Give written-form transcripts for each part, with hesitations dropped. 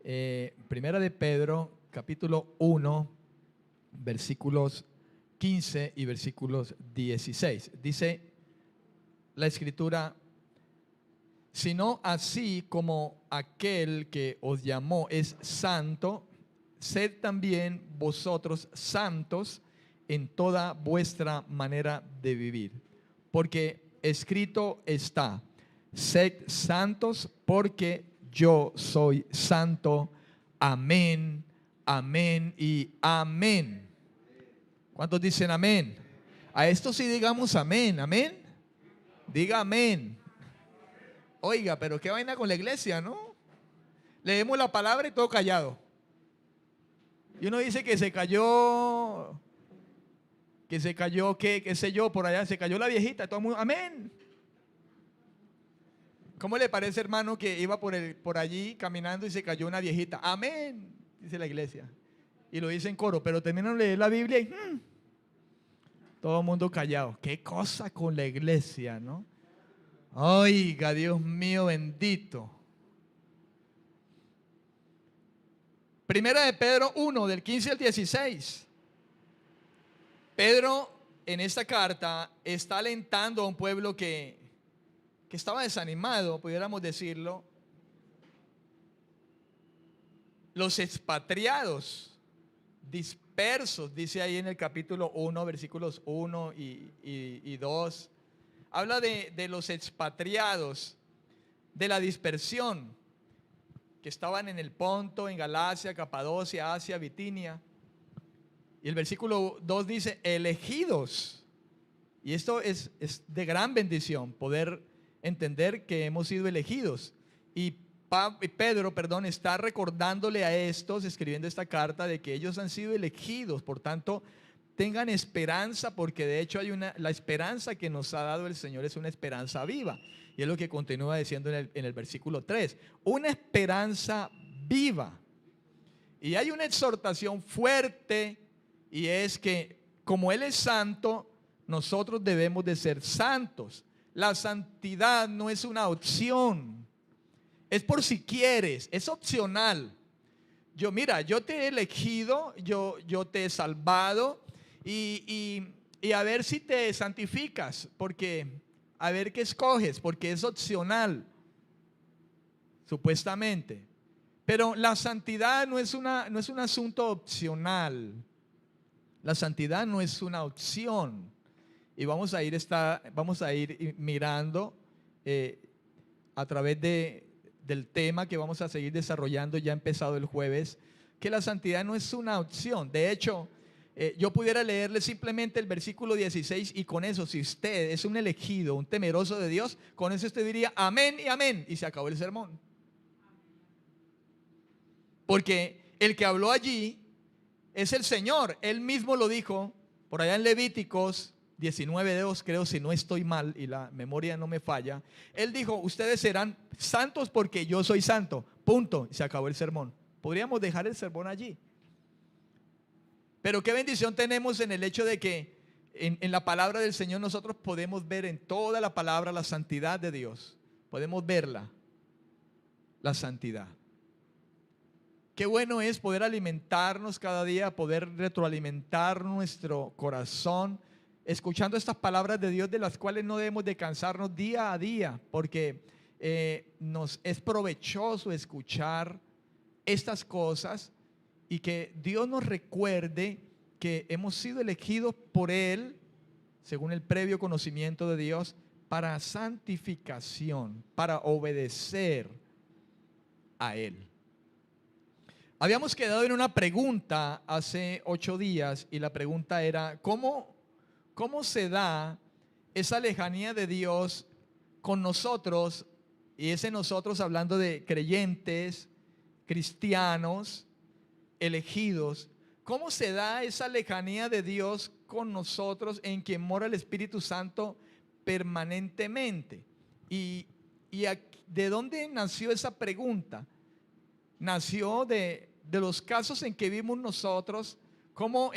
Primera de Pedro, capítulo 1, versículos 15 y versículos 16. Dice la escritura: sino así como aquel que os llamó es santo, sed también vosotros santos en toda vuestra manera de vivir. Porque escrito está: sed santos porque yo soy santo. Amén, amén y amén. ¿Cuántos dicen amén? A esto sí digamos amén, amén. Diga amén. Oiga, pero qué vaina con la iglesia, ¿no? Leemos la palabra y todo callado. Y uno dice que se cayó, qué sé yo, por allá, se cayó la viejita, todo el mundo, amén. ¿Cómo le parece, hermano, que iba por allí caminando y se cayó una viejita? Amén, dice la iglesia. Y lo dice en coro, pero terminan de leer la Biblia y todo el mundo callado. Qué cosa con la iglesia, ¿no? Oiga, Dios mío bendito. Primera de Pedro 1, del 15 al 16. Pedro en esta carta está alentando a un pueblo que estaba desanimado, pudiéramos decirlo. Los expatriados, dispersos, dice ahí en el capítulo 1, versículos 1 y 2. Habla de los expatriados, de la dispersión, que estaban en el Ponto, en Galacia, Capadocia, Asia, Bitinia. Y el versículo 2 dice: elegidos. Y esto es de gran bendición, poder entender que hemos sido elegidos. Y Pedro, está recordándole a estos, escribiendo esta carta, de que ellos han sido elegidos. Por tanto, tengan esperanza, porque de hecho la esperanza que nos ha dado el Señor es una esperanza viva. Y es lo que continúa diciendo en el versículo 3. Una esperanza viva. Y hay una exhortación fuerte, y es que como Él es santo, nosotros debemos de ser santos. La santidad no es una opción, es por si quieres, es opcional. Yo te he elegido, yo te he salvado, y a ver si te santificas, porque a ver qué escoges, porque es opcional, supuestamente. Pero la santidad no es un asunto opcional. La santidad no es una opción. Y vamos a ir mirando a través del tema que vamos a seguir desarrollando, ya empezado el jueves, que la santidad no es una opción. De hecho, yo pudiera leerle simplemente el versículo 16, y con eso, si usted es un elegido, un temeroso de Dios, con eso usted diría amén y amén, y se acabó el sermón. Porque el que habló allí es el Señor. Él mismo lo dijo por allá en Levíticos 19:2, creo, si no estoy mal y la memoria no me falla. Él dijo: ustedes serán santos porque yo soy santo, punto, y se acabó el sermón. Podríamos dejar el sermón allí. Pero qué bendición tenemos en el hecho de que en la palabra del Señor nosotros podemos ver en toda la palabra la santidad de Dios. Podemos verla, la santidad. Qué bueno es poder alimentarnos cada día, poder retroalimentar nuestro corazón, escuchando estas palabras de Dios, de las cuales no debemos de cansarnos día a día, porque nos es provechoso escuchar estas cosas, y que Dios nos recuerde que hemos sido elegidos por Él, según el previo conocimiento de Dios, para santificación, para obedecer a Él. Habíamos quedado en una pregunta hace 8 días, y la pregunta era: ¿cómo se da esa lejanía de Dios con nosotros? Y ese nosotros hablando de creyentes, cristianos, elegidos. ¿Cómo se da esa lejanía de Dios con nosotros, en quien mora el Espíritu Santo permanentemente? ¿Y de dónde nació esa pregunta? Nació de los casos en que vimos nosotros cómo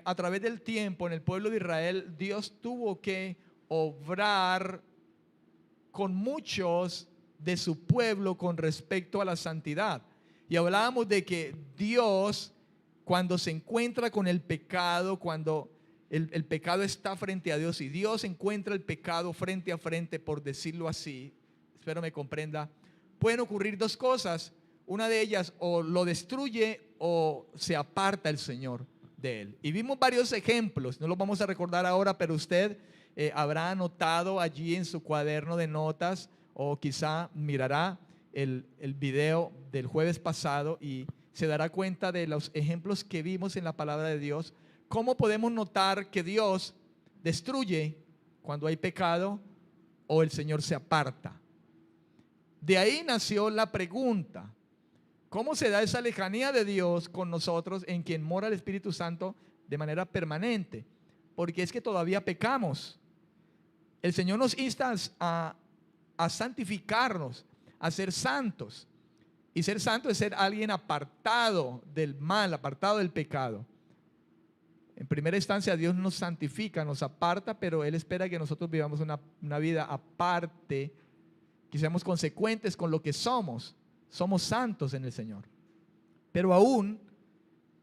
a través del tiempo en el pueblo de Israel Dios tuvo que obrar con muchos de su pueblo con respecto a la santidad. Y hablábamos de que Dios, cuando se encuentra con el pecado, cuando el pecado está frente a Dios y Dios encuentra el pecado frente a frente, por decirlo así, espero me comprenda, pueden ocurrir dos cosas. Una de ellas, o lo destruye o se aparta el Señor de él. Y vimos varios ejemplos, no los vamos a recordar ahora, pero usted habrá anotado allí en su cuaderno de notas, o quizá mirará el video del jueves pasado y se dará cuenta de los ejemplos que vimos en la palabra de Dios. ¿Cómo podemos notar que Dios destruye cuando hay pecado o el Señor se aparta? De ahí nació la pregunta: ¿cómo se da esa lejanía de Dios con nosotros, en quien mora el Espíritu Santo de manera permanente? Porque es que todavía pecamos. El Señor nos insta a santificarnos, a ser santos. Y ser santo es ser alguien apartado del mal, apartado del pecado. En primera instancia, Dios nos santifica, nos aparta, pero Él espera que nosotros vivamos una vida aparte, que seamos consecuentes con lo que somos. Somos santos en el Señor. Pero aún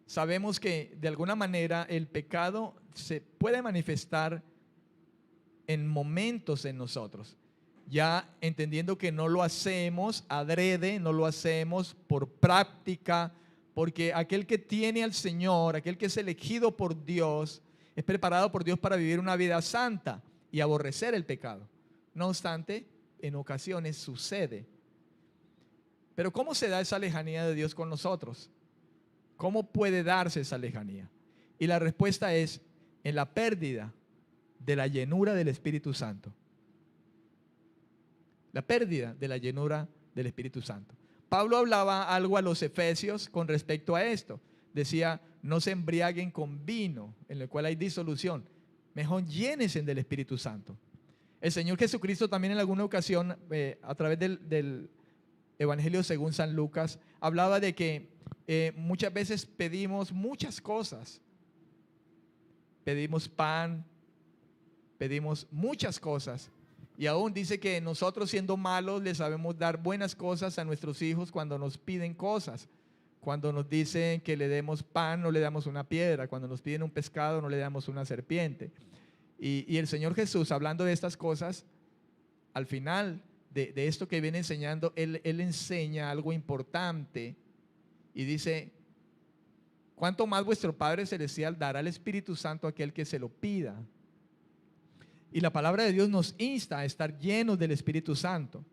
sabemos que de alguna manera el pecado se puede manifestar en momentos en nosotros. Ya entendiendo que no lo hacemos adrede, no lo hacemos por práctica, porque aquel que tiene al Señor, aquel que es elegido por Dios, es preparado por Dios para vivir una vida santa y aborrecer el pecado. No obstante, en ocasiones sucede. Pero ¿cómo se da esa lejanía de Dios con nosotros? ¿Cómo puede darse esa lejanía? Y la respuesta es en la pérdida de la llenura del Espíritu Santo. La pérdida de la llenura del Espíritu Santo. Pablo hablaba algo a los efesios con respecto a esto. Decía: no se embriaguen con vino, en el cual hay disolución. Mejor llénense del Espíritu Santo. El Señor Jesucristo también en alguna ocasión, a través del Evangelio según San Lucas, hablaba de que muchas veces pedimos muchas cosas. Pedimos pan, pedimos muchas cosas. Y aún dice que nosotros, siendo malos, le sabemos dar buenas cosas a nuestros hijos cuando nos piden cosas. Cuando nos dicen que le demos pan, no le damos una piedra. Cuando nos piden un pescado, no le damos una serpiente. Y el Señor Jesús, hablando de estas cosas, al final de esto que viene enseñando, Él enseña algo importante y dice: ¿cuánto más vuestro Padre Celestial dará al Espíritu Santo a aquel que se lo pida? Y la palabra de Dios nos insta a estar llenos del Espíritu Santo.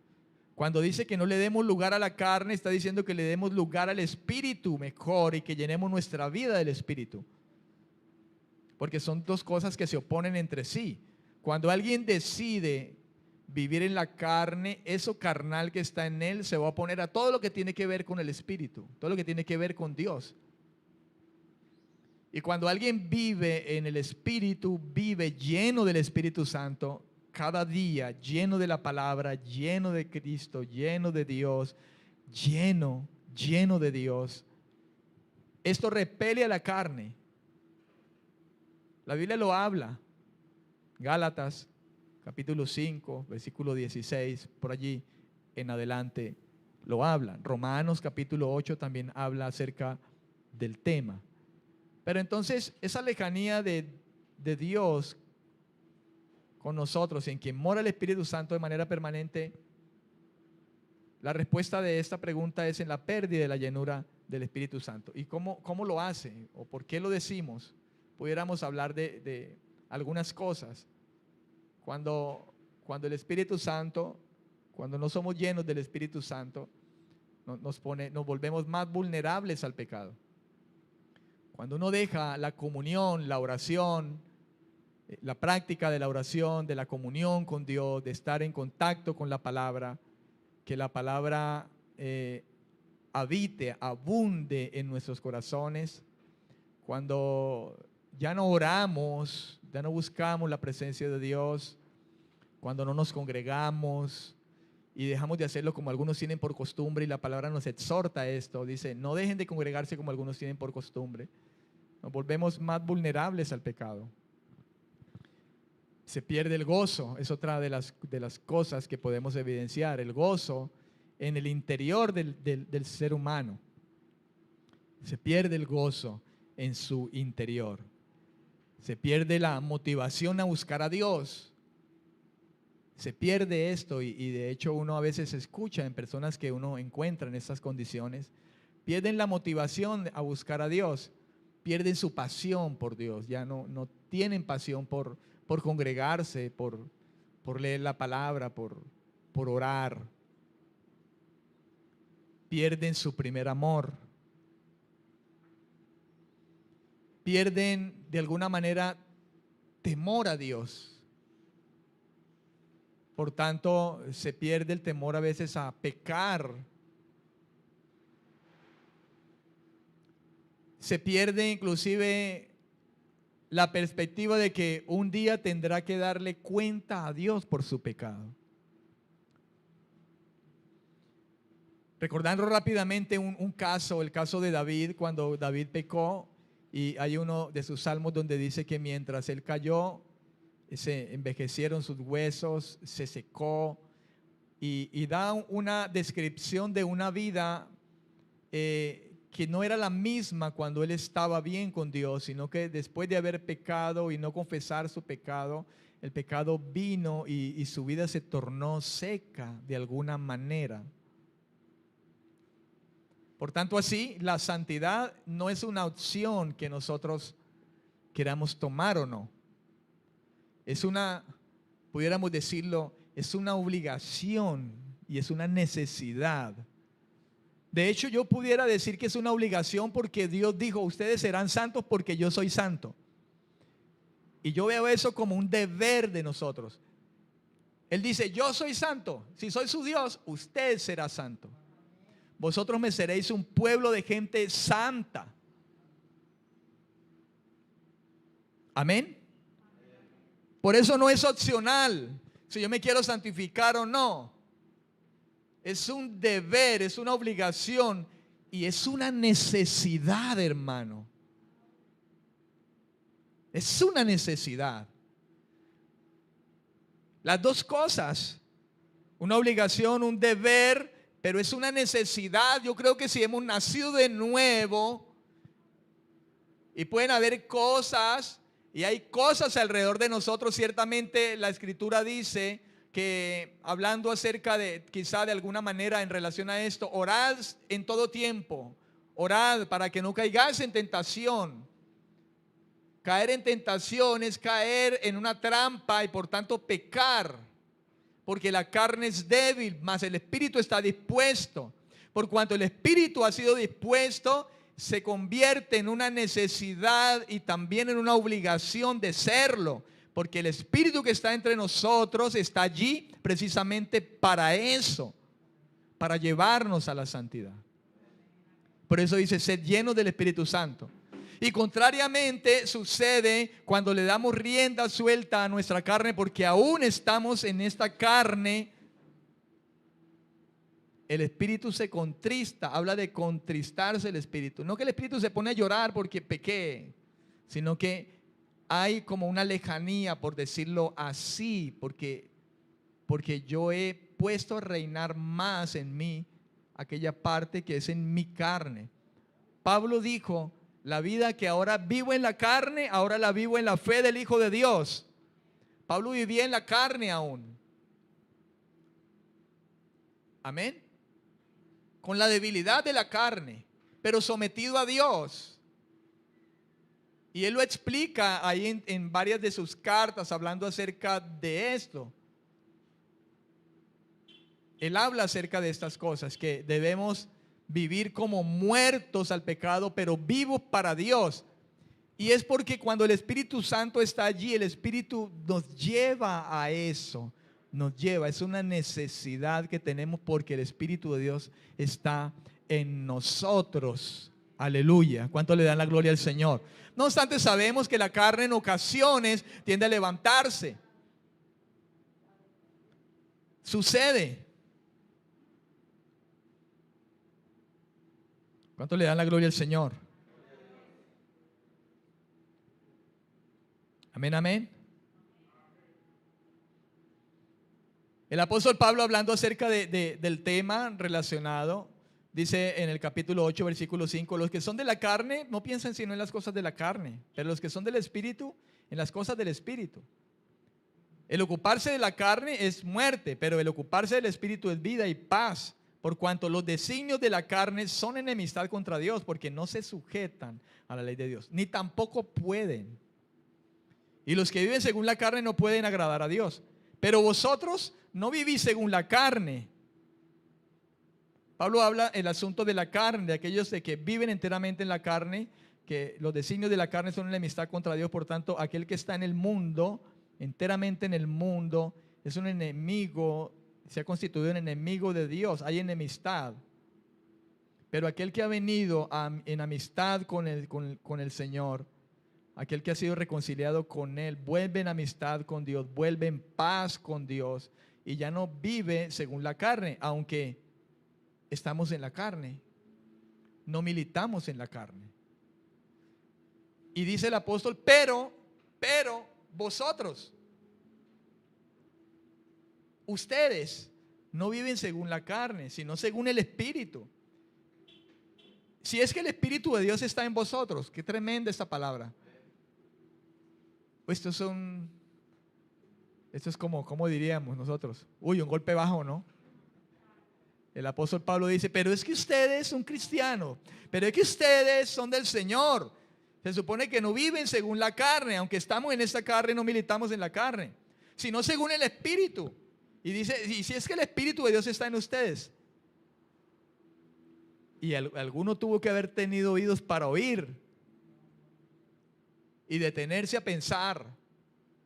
Cuando dice que no le demos lugar a la carne, está diciendo que le demos lugar al Espíritu mejor, y que llenemos nuestra vida del Espíritu. Porque son dos cosas que se oponen entre sí. Cuando alguien decide vivir en la carne, eso carnal que está en él se va a oponer a todo lo que tiene que ver con el Espíritu, todo lo que tiene que ver con Dios. Y cuando alguien vive en el Espíritu, vive lleno del Espíritu Santo, cada día lleno de la palabra, lleno de Cristo, lleno de Dios, lleno de Dios. Esto repele a la carne. La Biblia lo habla. Gálatas capítulo 5, versículo 16, por allí en adelante lo habla. Romanos capítulo 8 también habla acerca del tema. Pero entonces esa lejanía de Dios con nosotros, en quien mora el Espíritu Santo de manera permanente, la respuesta de esta pregunta es en la pérdida de la llenura del Espíritu Santo. ¿Y cómo lo hace? ¿O por qué lo decimos? Pudiéramos hablar de algunas cosas. Cuando el Espíritu Santo, cuando no somos llenos del Espíritu Santo, nos volvemos más vulnerables al pecado. Cuando uno deja la comunión, la oración, la práctica de la oración, de la comunión con Dios, de estar en contacto con la palabra, que la palabra habite, abunde en nuestros corazones. Cuando ya no oramos, ya no buscamos la presencia de Dios, cuando no nos congregamos y dejamos de hacerlo como algunos tienen por costumbre, y la palabra nos exhorta a esto, dice: no dejen de congregarse como algunos tienen por costumbre. Nos volvemos más vulnerables al pecado. Se pierde el gozo, es otra de las cosas que podemos evidenciar, el gozo en el interior del ser humano. Se pierde el gozo en su interior. Se pierde la motivación a buscar a Dios. Se pierde esto y de hecho uno a veces escucha en personas que uno encuentra en estas condiciones, pierden la motivación a buscar a Dios, pierden su pasión por Dios, ya no tienen pasión por congregarse, por leer la palabra, por orar. Pierden su primer amor. Pierden de alguna manera temor a Dios. Por tanto, se pierde el temor a veces a pecar. Se pierde inclusive la perspectiva de que un día tendrá que darle cuenta a Dios por su pecado. Recordando rápidamente un caso, el caso de David, cuando David pecó, y hay uno de sus salmos donde dice que mientras él cayó, se envejecieron sus huesos, se secó, y da una descripción de una vida que no era la misma cuando él estaba bien con Dios, sino que después de haber pecado y no confesar su pecado, el pecado vino y su vida se tornó seca de alguna manera. Por tanto, así, la santidad no es una opción que nosotros queramos tomar o no. Es una, pudiéramos decirlo, es una obligación y es una necesidad. De hecho, yo pudiera decir que es una obligación porque Dios dijo, ustedes serán santos porque yo soy santo. Y yo veo eso como un deber de nosotros. Él dice, yo soy santo. Si soy su Dios, usted será santo. Vosotros me seréis un pueblo de gente santa. Amén. Por eso no es opcional si yo me quiero santificar o no. Es un deber, es una obligación y es una necesidad, hermano. Es una necesidad. Las dos cosas, una obligación, un deber, pero es una necesidad. Yo creo que si hemos nacido de nuevo, y pueden haber cosas, y hay cosas alrededor de nosotros, ciertamente la Escritura dice que, hablando acerca de, quizá de alguna manera en relación a esto, orad en todo tiempo, orad para que no caigáis en tentación. Caer en tentación es caer en una trampa y por tanto pecar. Porque la carne es débil, mas el espíritu está dispuesto. Por cuanto el espíritu ha sido dispuesto, se convierte en una necesidad y también en una obligación de serlo. Porque el espíritu que está entre nosotros está allí precisamente para eso, para llevarnos a la santidad. Por eso dice, sed llenos del Espíritu Santo. Y contrariamente sucede cuando le damos rienda suelta a nuestra carne, porque aún estamos en esta carne. El espíritu se contrista, habla de contristarse el espíritu. No que el espíritu se pone a llorar porque pequé, sino que hay como una lejanía, por decirlo así, porque yo he puesto a reinar más en mí aquella parte que es en mi carne. Pablo dijo, la vida que ahora vivo en la carne, ahora la vivo en la fe del Hijo de Dios. Pablo vivía en la carne aún. Amén. Con la debilidad de la carne, pero sometido a Dios. Y él lo explica ahí en varias de sus cartas, hablando acerca de esto. Él habla acerca de estas cosas, que debemos vivir como muertos al pecado, pero vivos para Dios. Y es porque cuando el Espíritu Santo está allí, el Espíritu nos lleva a eso. Nos lleva, es una necesidad que tenemos porque el Espíritu de Dios está en nosotros. Aleluya. ¿Cuánto le dan la gloria al Señor? No obstante, sabemos que la carne en ocasiones tiende a levantarse. Sucede. ¿Cuánto le dan la gloria al Señor? Amén, amén. El apóstol Pablo, hablando acerca del tema relacionado, Dice en el capítulo 8, versículo 5, los que son de la carne no piensan sino en las cosas de la carne, pero los que son del Espíritu, en las cosas del Espíritu. El ocuparse de la carne es muerte, pero el ocuparse del Espíritu es vida y paz, por cuanto los designios de la carne son enemistad contra Dios, porque no se sujetan a la ley de Dios, ni tampoco pueden. Y los que viven según la carne no pueden agradar a Dios. Pero vosotros no vivís según la carne. Pablo habla el asunto de la carne, de aquellos de que viven enteramente en la carne, que los designios de la carne son enemistad contra Dios. Por tanto, aquel que está en el mundo, enteramente en el mundo, es un enemigo, se ha constituido un enemigo de Dios. Hay enemistad. Pero aquel que ha venido en amistad con el Señor, aquel que ha sido reconciliado con Él, vuelve en amistad con Dios, vuelve en paz con Dios y ya no vive según la carne, aunque estamos en la carne, no militamos en la carne. Y dice el apóstol, pero vosotros, ustedes no viven según la carne, sino según el Espíritu. Si es que el Espíritu de Dios está en vosotros, qué tremenda esta palabra. Esto es como diríamos nosotros, un golpe bajo, ¿no? El apóstol Pablo dice, pero es que ustedes son cristianos, pero es que ustedes son del Señor. Se supone que no viven según la carne, aunque estamos en esta carne, no militamos en la carne, sino según el Espíritu. Y dice, y si es que el Espíritu de Dios está en ustedes. Y alguno tuvo que haber tenido oídos para oír y detenerse a pensar,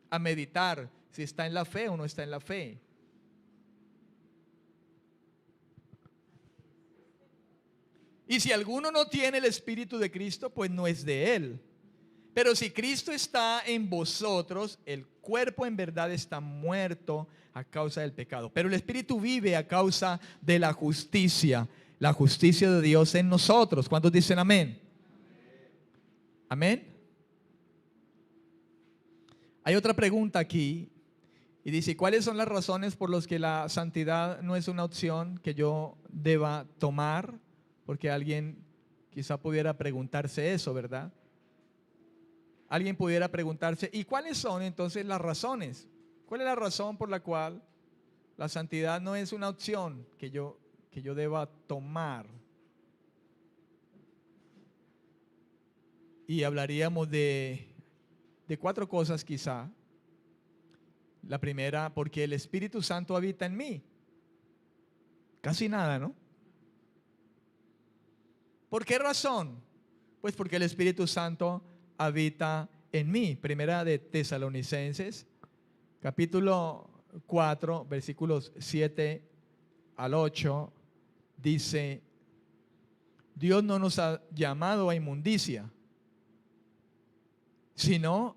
a meditar si está en la fe o no está en la fe. Y si alguno no tiene el Espíritu de Cristo, pues no es de él. Pero si Cristo está en vosotros, el cuerpo en verdad está muerto a causa del pecado, pero el Espíritu vive a causa de la justicia de Dios en nosotros. ¿Cuántos dicen amén? Amén. Hay otra pregunta aquí y dice, ¿cuáles son las razones por las que la santidad no es una opción que yo deba tomar? Porque alguien quizá pudiera preguntarse eso, ¿verdad? Alguien pudiera preguntarse, ¿y cuáles son entonces las razones? ¿Cuál es la razón por la cual la santidad no es una opción que yo deba tomar? Y hablaríamos de 4 cosas quizá. La primera, porque el Espíritu Santo habita en mí. Casi nada, ¿no? ¿Por qué razón? Pues porque el Espíritu Santo habita en mí. Primera de Tesalonicenses, capítulo 4, versículos 7 al 8, dice, Dios no nos ha llamado a inmundicia, sino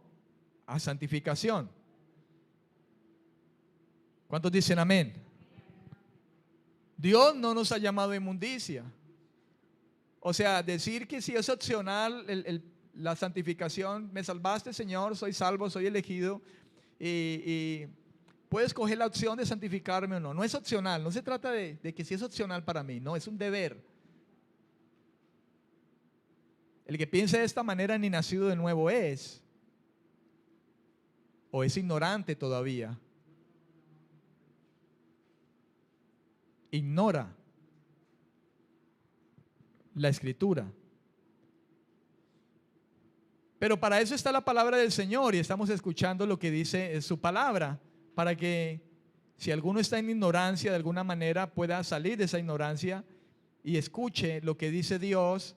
a santificación. ¿Cuántos dicen amén? Dios no nos ha llamado a inmundicia. O sea, decir que si es opcional la santificación, me salvaste, Señor, soy salvo, soy elegido y puedes coger la opción de santificarme o no. No es opcional, no se trata de que si es opcional para mí, no, es un deber. El que piense de esta manera ni nacido de nuevo es, o es ignorante todavía. Ignora la Escritura. Pero para eso está la palabra del Señor y estamos escuchando lo que dice su palabra, para que si alguno está en ignorancia de alguna manera pueda salir de esa ignorancia y escuche lo que dice Dios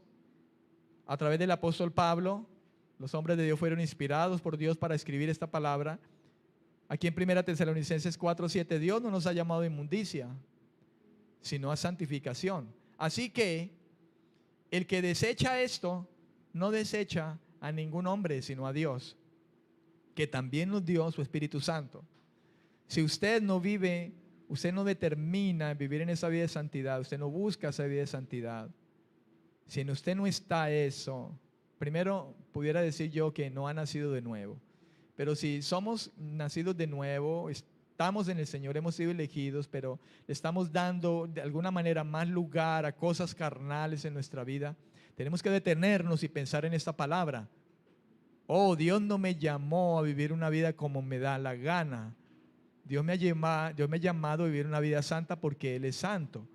a través del apóstol Pablo. Los hombres de Dios fueron inspirados por Dios para escribir esta palabra. Aquí en 1 Tesalonicenses 4:7, Dios no nos ha llamado a inmundicia, sino a santificación. Así que el que desecha esto, no desecha a ningún hombre, sino a Dios, que también nos dio su Espíritu Santo. Si usted no vive, usted no determina vivir en esa vida de santidad, usted no busca esa vida de santidad, si en usted no está eso, primero pudiera decir yo que no ha nacido de nuevo. Pero si somos nacidos de nuevo, estamos en el Señor, hemos sido elegidos, pero le estamos dando de alguna manera más lugar a cosas carnales en nuestra vida, tenemos que detenernos y pensar en esta palabra. Oh, Dios no me llamó a vivir una vida como me da la gana. Dios me ha llamado a vivir una vida santa porque Él es santo.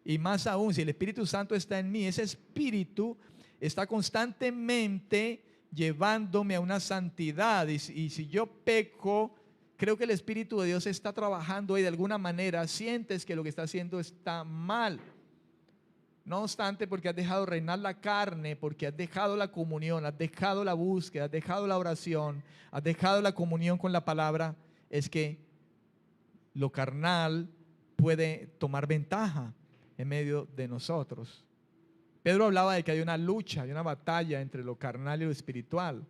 Y más aún, si el Espíritu Santo está en mí, ese Espíritu está constantemente llevándome a una santidad. Y si yo peco, creo que el Espíritu de Dios está trabajando y de alguna manera sientes que lo que está haciendo está mal. No obstante, porque has dejado reinar la carne, porque has dejado la comunión, has dejado la búsqueda, has dejado la oración, has dejado la comunión con la palabra, es que lo carnal puede tomar ventaja en medio de nosotros. Pedro hablaba de que hay una lucha, hay una batalla entre lo carnal y lo espiritual.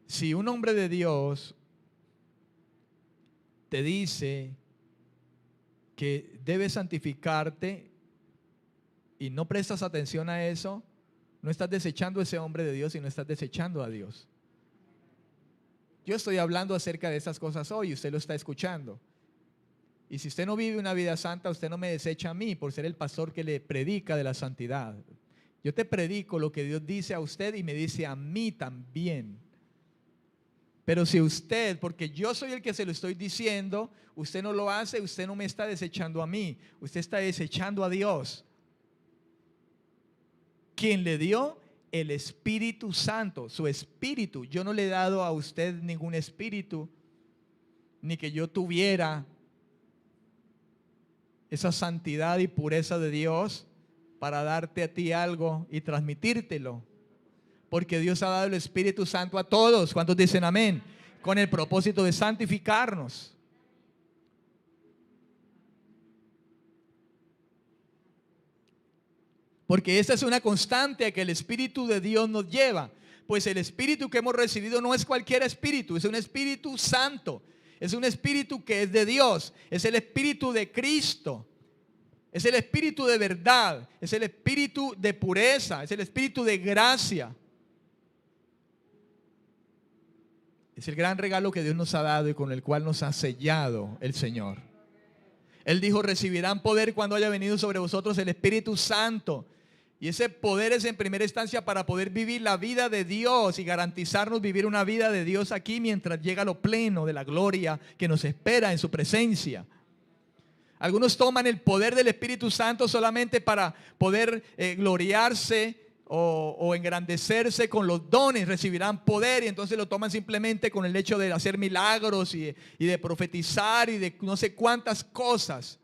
Si un hombre de Dios te dice que debes santificarte y no prestas atención a eso, no estás desechando a ese hombre de Dios y no estás desechando a Dios. Yo estoy hablando acerca de estas cosas hoy y usted lo está escuchando. Y si usted no vive una vida santa, usted no me desecha a mí por ser el pastor que le predica de la santidad. Yo te predico lo que Dios dice a usted y me dice a mí también. Pero si usted, porque yo soy el que se lo estoy diciendo, usted no lo hace, usted no me está desechando a mí, usted está desechando a Dios, quien le dio el Espíritu Santo, su Espíritu. Yo no le he dado a usted ningún espíritu, ni que yo tuviera esa santidad y pureza de Dios para darte a ti algo y transmitírtelo. Porque Dios ha dado el Espíritu Santo a todos. ¿Cuántos dicen amén? Con el propósito de santificarnos. Porque esa es una constante a que el Espíritu de Dios nos lleva. Pues el Espíritu que hemos recibido no es cualquier Espíritu, es un Espíritu Santo. Es un Espíritu que es de Dios. Es el Espíritu de Cristo. Es el Espíritu de verdad. Es el Espíritu de pureza. Es el Espíritu de gracia. Es el gran regalo que Dios nos ha dado y con el cual nos ha sellado el Señor. Él dijo: recibirán poder cuando haya venido sobre vosotros el Espíritu Santo. Y ese poder es en primera instancia para poder vivir la vida de Dios y garantizarnos vivir una vida de Dios aquí mientras llega lo pleno de la gloria que nos espera en su presencia. Algunos toman el poder del Espíritu Santo solamente para poder gloriarse o engrandecerse con los dones. Recibirán poder y entonces lo toman simplemente con el hecho de hacer milagros y de profetizar y de no sé cuántas cosas.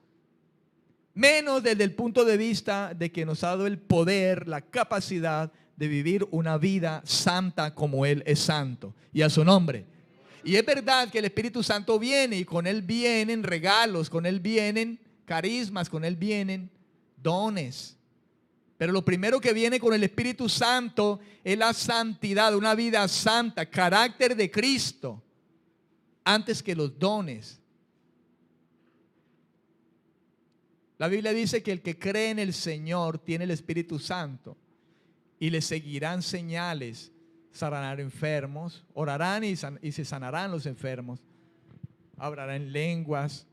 Menos desde el punto de vista de que nos ha dado el poder, la capacidad de vivir una vida santa como Él es santo. Y a su nombre. Y es verdad que el Espíritu Santo viene y con Él vienen regalos, con Él vienen carismas, con Él vienen dones. Pero lo primero que viene con el Espíritu Santo es la santidad, una vida santa, carácter de Cristo, antes que los dones. La Biblia dice que el que cree en el Señor tiene el Espíritu Santo y le seguirán señales. Sanarán enfermos, orarán y se sanarán los enfermos, hablarán lenguas,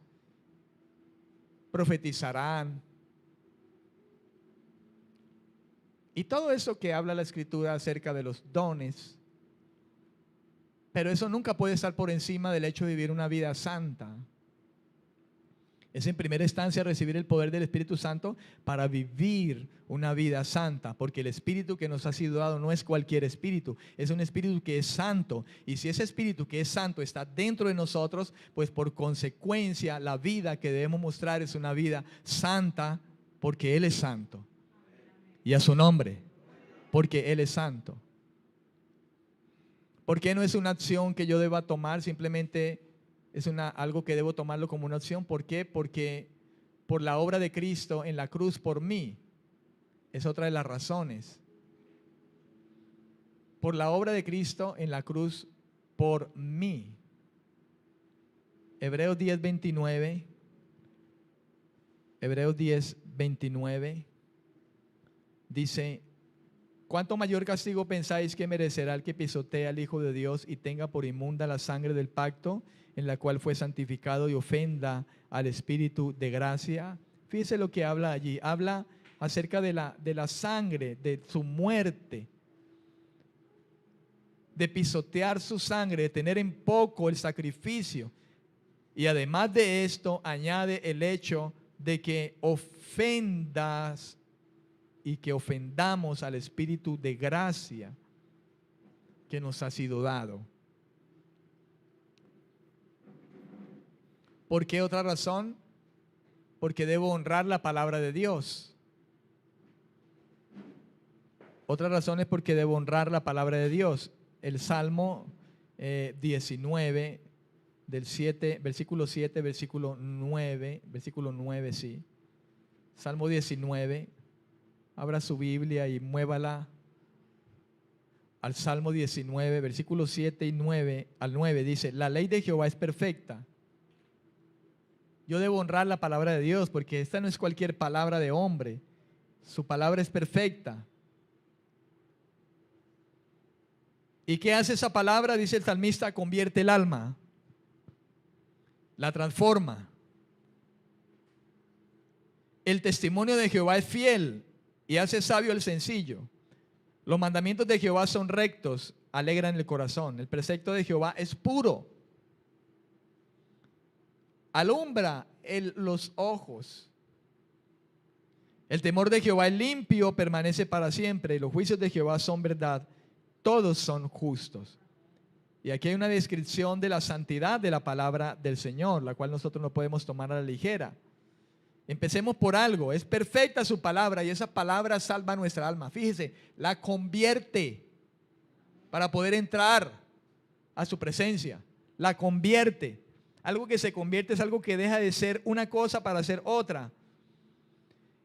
profetizarán. Y todo eso que habla la Escritura acerca de los dones, pero eso nunca puede estar por encima del hecho de vivir una vida santa. Es en primera instancia recibir el poder del Espíritu Santo para vivir una vida santa, porque el Espíritu que nos ha sido dado no es cualquier espíritu, es un Espíritu que es santo. Y si ese Espíritu que es santo está dentro de nosotros, pues por consecuencia la vida que debemos mostrar es una vida santa, porque Él es santo. Y a su nombre, porque Él es santo. ¿Por qué no es una acción que yo deba tomar? Simplemente es algo que debo tomarlo como una opción. ¿Por qué? Porque por la obra de Cristo en la cruz por mí. Es otra de las razones. Por la obra de Cristo en la cruz por mí. Hebreos 10:29. Hebreos 10:29 dice: ¿Cuánto mayor castigo pensáis que merecerá el que pisotea al Hijo de Dios y tenga por inmunda la sangre del pacto en la cual fue santificado y ofenda al Espíritu de gracia? Fíjese lo que habla allí. Habla acerca de la sangre, de su muerte, de pisotear su sangre, de tener en poco el sacrificio. Y además de esto, añade el hecho de que ofendas y que ofendamos al Espíritu de gracia que nos ha sido dado. ¿Por qué otra razón? Porque debo honrar la palabra de Dios. Otra razón es porque debo honrar la palabra de Dios. El Salmo 19, del 7, versículo 7, versículo 9, sí. Salmo 19. Abra su Biblia y muévala al Salmo 19, versículos 7 y 9 al 9. Dice, la ley de Jehová es perfecta. Yo debo honrar la palabra de Dios porque esta no es cualquier palabra de hombre. Su palabra es perfecta. ¿Y qué hace esa palabra? Dice el salmista, convierte el alma, la transforma. El testimonio de Jehová es fiel y hace sabio el sencillo. Los mandamientos de Jehová son rectos, alegran el corazón. El precepto de Jehová es puro, alumbra los ojos. El temor de Jehová es limpio, permanece para siempre. Los juicios de Jehová son verdad, todos son justos. Y aquí hay una descripción de la santidad de la palabra del Señor, la cual nosotros no podemos tomar a la ligera. Empecemos por algo, es perfecta su palabra y esa palabra salva nuestra alma. Fíjese, la convierte para poder entrar a su presencia, la convierte. Algo que se convierte es algo que deja de ser una cosa para ser otra.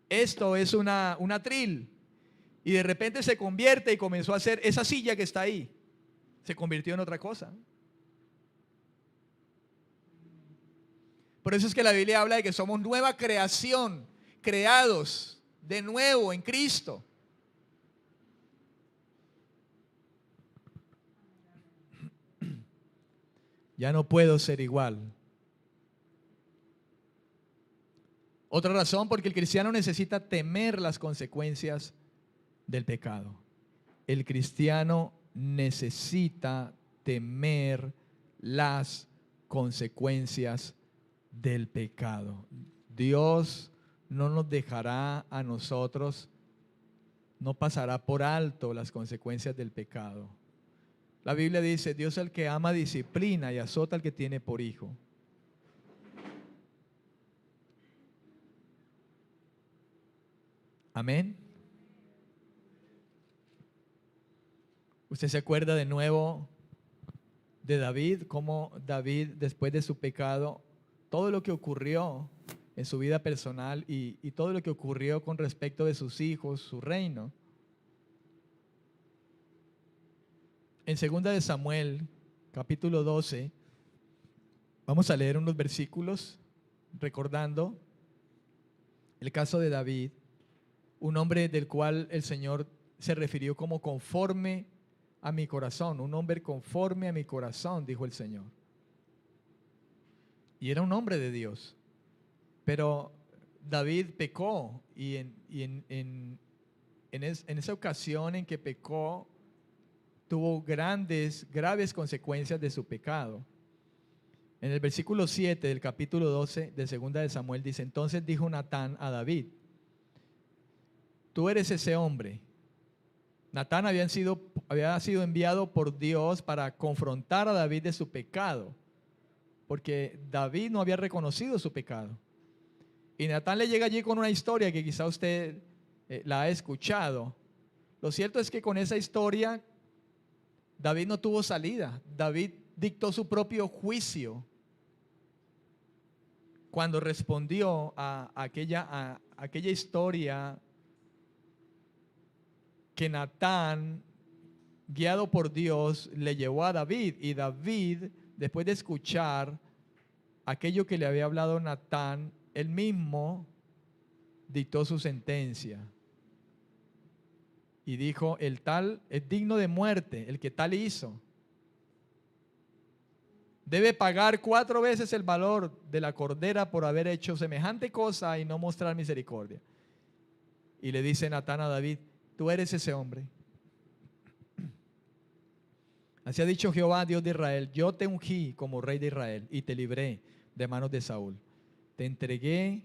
Esto es un atril y de repente se convierte y comenzó a ser esa silla que está ahí, se convirtió en otra cosa. Por eso es que la Biblia habla de que somos nueva creación, creados de nuevo en Cristo. Ya no puedo ser igual. Otra razón, porque el cristiano necesita temer las consecuencias del pecado. El cristiano necesita temer las consecuencias del pecado. Dios no nos dejará a nosotros, no pasará por alto las consecuencias del pecado. La Biblia dice, Dios el que ama disciplina y azota al que tiene por hijo. Amén. ¿Usted se acuerda de nuevo de David? Cómo David, después de su pecado, todo lo que ocurrió en su vida personal y todo lo que ocurrió con respecto de sus hijos, su reino. En 2 de Samuel, capítulo 12, vamos a leer unos versículos recordando el caso de David, un hombre del cual el Señor se refirió como conforme a mi corazón, un hombre conforme a mi corazón, dijo el Señor. Y era un hombre de Dios. Pero David pecó y en esa ocasión en que pecó, tuvo graves consecuencias de su pecado. En el versículo 7 del capítulo 12 de 2 de Samuel dice, entonces dijo Natán a David, tú eres ese hombre. Natán había sido enviado por Dios para confrontar a David de su pecado, porque David no había reconocido su pecado. Y Natán le llega allí con una historia que quizá usted la ha escuchado. Lo cierto es que con esa historia David no tuvo salida. David dictó su propio juicio cuando respondió a aquella historia que Natán, guiado por Dios, le llevó a David. Y David, después de escuchar aquello que le había hablado Natán, él mismo dictó su sentencia. Y dijo, el tal es digno de muerte, el que tal hizo. Debe pagar 4 veces el valor de la cordera por haber hecho semejante cosa y no mostrar misericordia. Y le dice Natán a David, tú eres ese hombre. Así ha dicho Jehová, Dios de Israel, yo te ungí como rey de Israel y te libré de manos de Saúl. Te entregué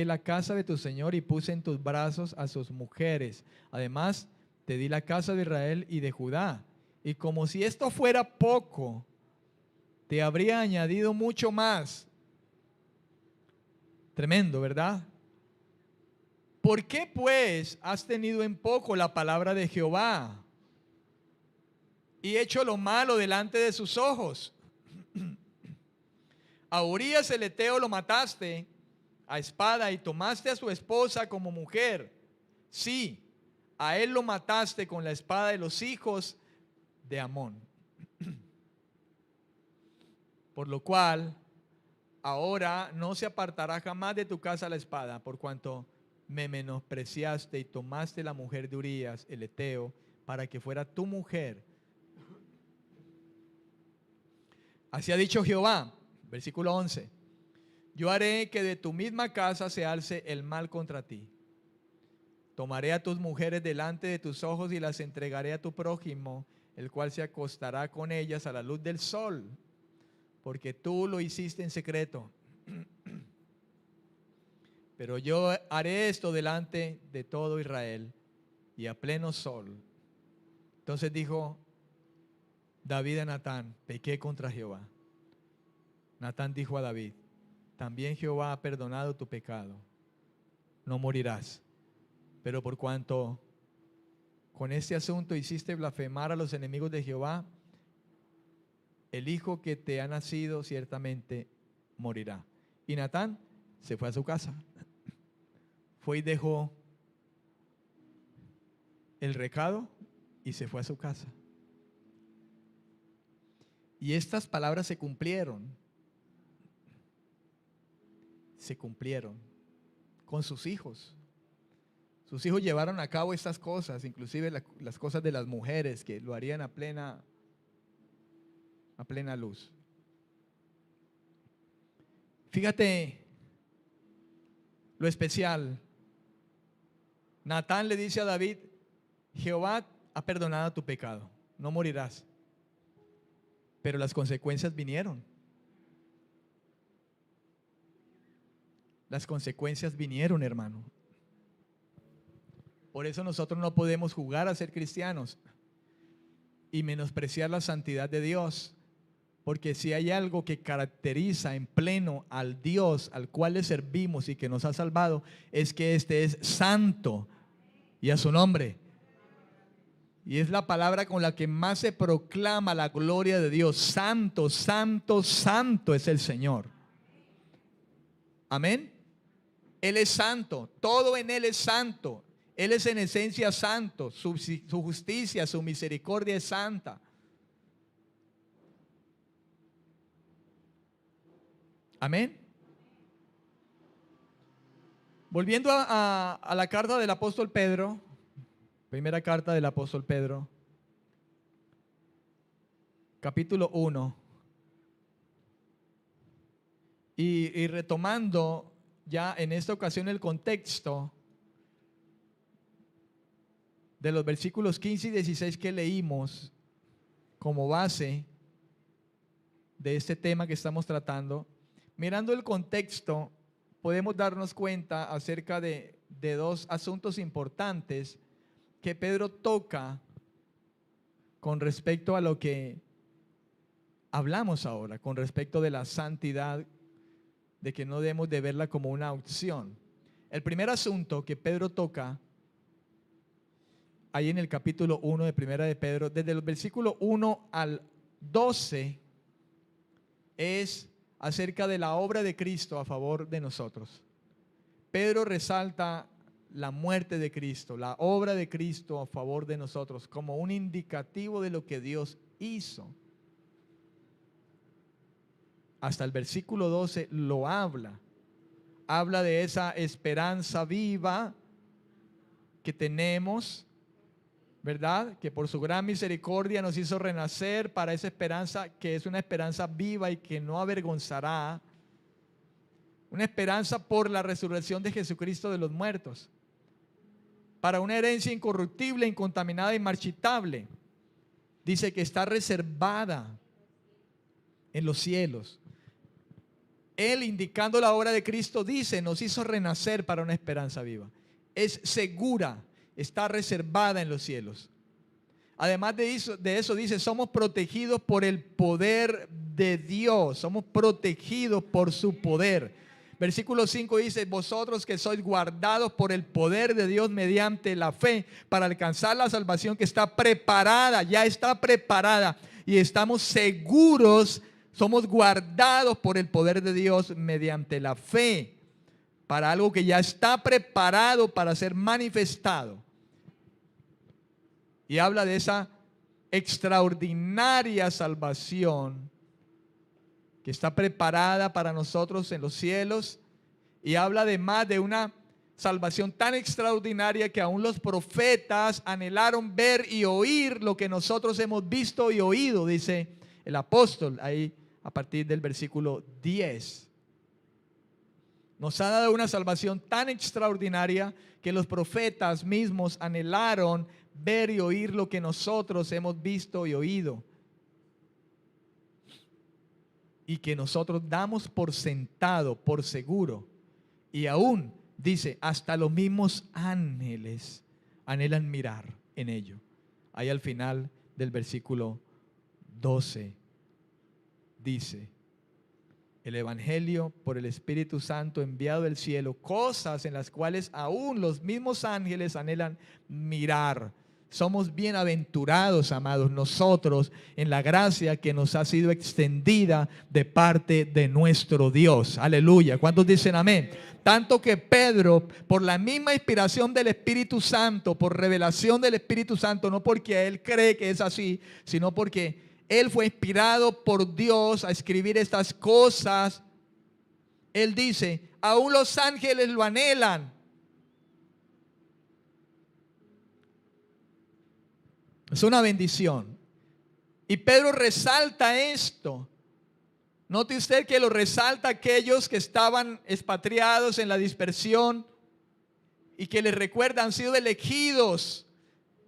la casa de tu señor y puse en tus brazos a sus mujeres. Además, te di la casa de Israel y de Judá. Y como si esto fuera poco, te habría añadido mucho más. Tremendo, ¿verdad? ¿Por qué pues has tenido en poco la palabra de Jehová y hecho lo malo delante de sus ojos? A Urías el Eteo lo mataste a espada y tomaste a su esposa como mujer. Sí, a él lo mataste con la espada de los hijos de Amón. Por lo cual, ahora no se apartará jamás de tu casa la espada, por cuanto me menospreciaste y tomaste la mujer de Urías el Eteo para que fuera tu mujer. Así ha dicho Jehová, versículo 11. Yo haré que de tu misma casa se alce el mal contra ti. Tomaré a tus mujeres delante de tus ojos y las entregaré a tu prójimo, el cual se acostará con ellas a la luz del sol, porque tú lo hiciste en secreto. Pero yo haré esto delante de todo Israel y a pleno sol. Entonces dijo David a Natán, pequé contra Jehová. Natán dijo a David, también Jehová ha perdonado tu pecado, no morirás. Pero por cuanto con este asunto hiciste blasfemar a los enemigos de Jehová, el hijo que te ha nacido ciertamente morirá. Y Natán se fue a su casa. Fue y dejó el recado y se fue a su casa. Y estas palabras se cumplieron. Se cumplieron con sus hijos. Sus hijos llevaron a cabo estas cosas, inclusive las cosas de las mujeres, que lo harían a plena luz. Fíjate lo especial. Natán le dice a David, Jehová ha perdonado tu pecado, no morirás. Pero las consecuencias vinieron. Las consecuencias vinieron, hermano. Por eso nosotros no podemos jugar a ser cristianos y menospreciar la santidad de Dios. Porque si hay algo que caracteriza en pleno al Dios al cual le servimos y que nos ha salvado, es que este es santo y a su nombre. Y es la palabra con la que más se proclama la gloria de Dios. Santo, santo, santo es el Señor. Amén. Él es santo, todo en Él es santo. Él es en esencia santo, su justicia, su misericordia es santa. Amén. Volviendo a la carta del apóstol Pedro, primera carta del apóstol Pedro, capítulo 1, y retomando ya en esta ocasión el contexto de los versículos 15 y 16 que leímos como base de este tema que estamos tratando. Mirando el contexto, podemos darnos cuenta acerca de 2 asuntos importantes que Pedro toca con respecto a lo que hablamos ahora, con respecto de la santidad, de que no debemos de verla como una opción. El primer asunto que Pedro toca ahí en el capítulo 1 de Primera de Pedro, desde el versículo 1 al 12, es acerca de la obra de Cristo a favor de nosotros. Pedro resalta la muerte de Cristo, la obra de Cristo a favor de nosotros, como un indicativo de lo que Dios hizo. Hasta el versículo 12 lo habla de esa esperanza viva que tenemos, ¿verdad? Que por su gran misericordia nos hizo renacer para esa esperanza que es una esperanza viva y que no avergonzará. Una esperanza por la resurrección de Jesucristo de los muertos. Para una herencia incorruptible, incontaminada y inmarchitable. Dice que está reservada en los cielos. Él, indicando la obra de Cristo, dice, nos hizo renacer para una esperanza viva. Es segura, está reservada en los cielos. Además de eso dice, somos protegidos por el poder de Dios. Somos protegidos por su poder. Versículo 5 dice, vosotros que sois guardados por el poder de Dios mediante la fe para alcanzar la salvación que está preparada, ya está preparada y estamos seguros, somos guardados por el poder de Dios mediante la fe para algo que ya está preparado para ser manifestado. Y habla de esa extraordinaria salvación que está preparada para nosotros en los cielos, y habla además de una salvación tan extraordinaria que aún los profetas anhelaron ver y oír lo que nosotros hemos visto y oído, dice el apóstol ahí a partir del versículo 10. Nos ha dado una salvación tan extraordinaria que los profetas mismos anhelaron ver y oír lo que nosotros hemos visto y oído. Y que nosotros damos por sentado, por seguro. Y aún, dice, hasta los mismos ángeles anhelan mirar en ello. Ahí al final del versículo 12 dice, el Evangelio por el Espíritu Santo enviado del cielo, cosas en las cuales aún los mismos ángeles anhelan mirar. Somos bienaventurados, amados, nosotros en la gracia que nos ha sido extendida de parte de nuestro Dios. Aleluya. ¿Cuántos dicen amén? Tanto que Pedro, por la misma inspiración del Espíritu Santo, por revelación del Espíritu Santo, no porque él cree que es así, sino porque él fue inspirado por Dios a escribir estas cosas. Él dice, aún los ángeles lo anhelan. Es una bendición. Y Pedro resalta esto. Note usted que lo resalta aquellos que estaban expatriados en la dispersión y que les recuerda han sido elegidos.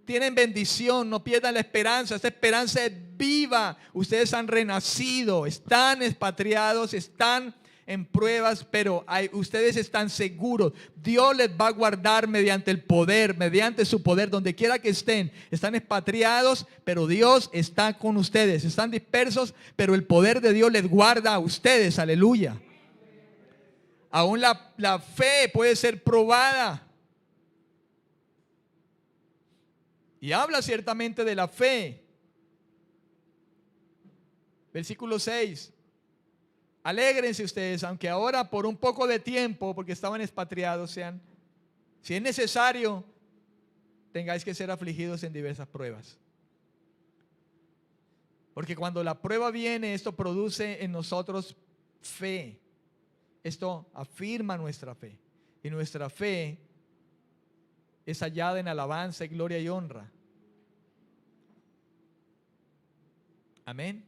Tienen bendición, no pierdan la esperanza. Esta esperanza es viva. Ustedes han renacido, están expatriados, están en pruebas, pero ustedes están seguros. Dios les va a guardar mediante el poder, mediante su poder, donde quiera que estén. Están expatriados, pero Dios está con ustedes. Están dispersos, pero el poder de Dios les guarda a ustedes. Aleluya. Aún la fe puede ser probada. Y habla ciertamente de la fe. Versículo 6. Alégrense ustedes, aunque ahora por un poco de tiempo, porque estaban expatriados, si es necesario, tengáis que ser afligidos en diversas pruebas. Porque cuando la prueba viene, esto produce en nosotros fe. Esto afirma nuestra fe. Y nuestra fe es hallada en alabanza y gloria y honra. Amén.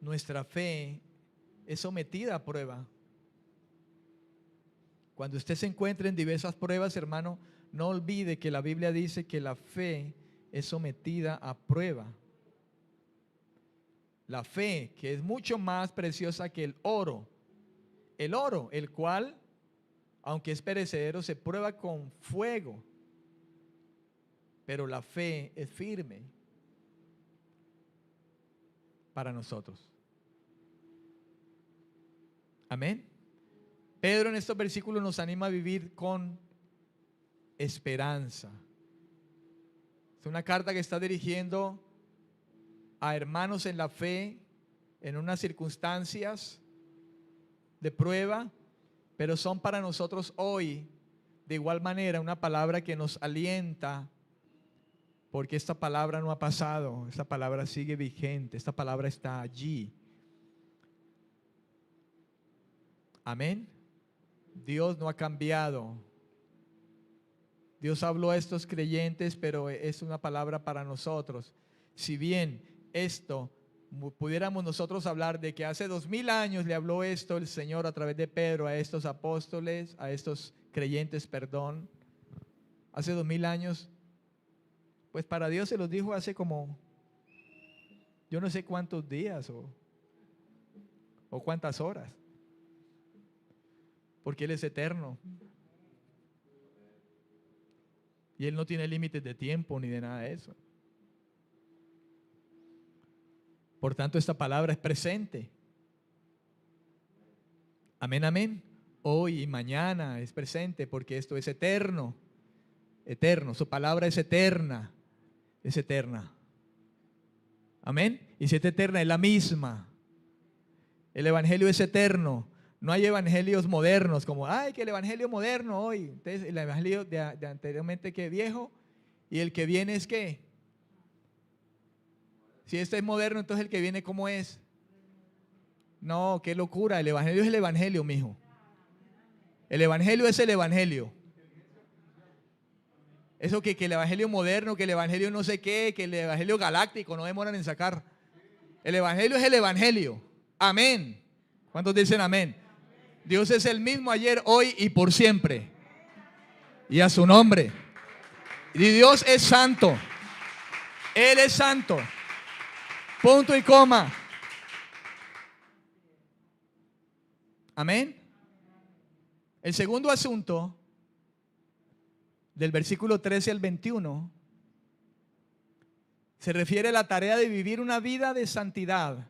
Nuestra fe es sometida a prueba. Cuando usted se encuentre en diversas pruebas, hermano, no olvide que la Biblia dice que la fe es sometida a prueba. La fe, que es mucho más preciosa que el oro. El oro, el cual, aunque es perecedero, se prueba con fuego. Pero la fe es firme para nosotros. Amén. Pedro en estos versículos nos anima a vivir con esperanza. Es una carta que está dirigiendo a hermanos en la fe en unas circunstancias de prueba, pero son para nosotros hoy de igual manera una palabra que nos alienta, porque esta palabra no ha pasado, esta palabra sigue vigente, esta palabra está allí. Amén. Dios no ha cambiado. Dios habló a estos creyentes, pero es una palabra para nosotros. Si bien esto pudiéramos nosotros hablar de que hace 2000 años le habló esto el Señor a través de Pedro a estos apóstoles, a estos creyentes, perdón, hace 2000 años, pues para Dios se los dijo hace como, yo no sé cuántos días o cuántas horas, porque Él es eterno. Y Él no tiene límites de tiempo ni de nada de eso. Por tanto, esta palabra es presente. Amén, amén. Hoy y mañana es presente porque esto es eterno. Eterno. Su palabra es eterna. Es eterna. Amén. Y si es eterna, es la misma. El evangelio es eterno. No hay evangelios modernos como, ay, que el evangelio moderno hoy. Entonces, el evangelio de anteriormente que viejo y el que viene es ¿qué? Si este es moderno, entonces el que viene ¿cómo es? No, qué locura. El evangelio es el evangelio, mijo. El evangelio es el evangelio. Eso que el evangelio moderno, que el evangelio no sé qué, que el evangelio galáctico, no demoran en sacar. El evangelio es el evangelio. Amén. ¿Cuántos dicen amén? Dios es el mismo ayer, hoy y por siempre. Y a su nombre. Y Dios es santo. Él es santo. Punto y coma. Amén. El segundo asunto, del versículo 13 al 21, se refiere a la tarea de vivir una vida de santidad.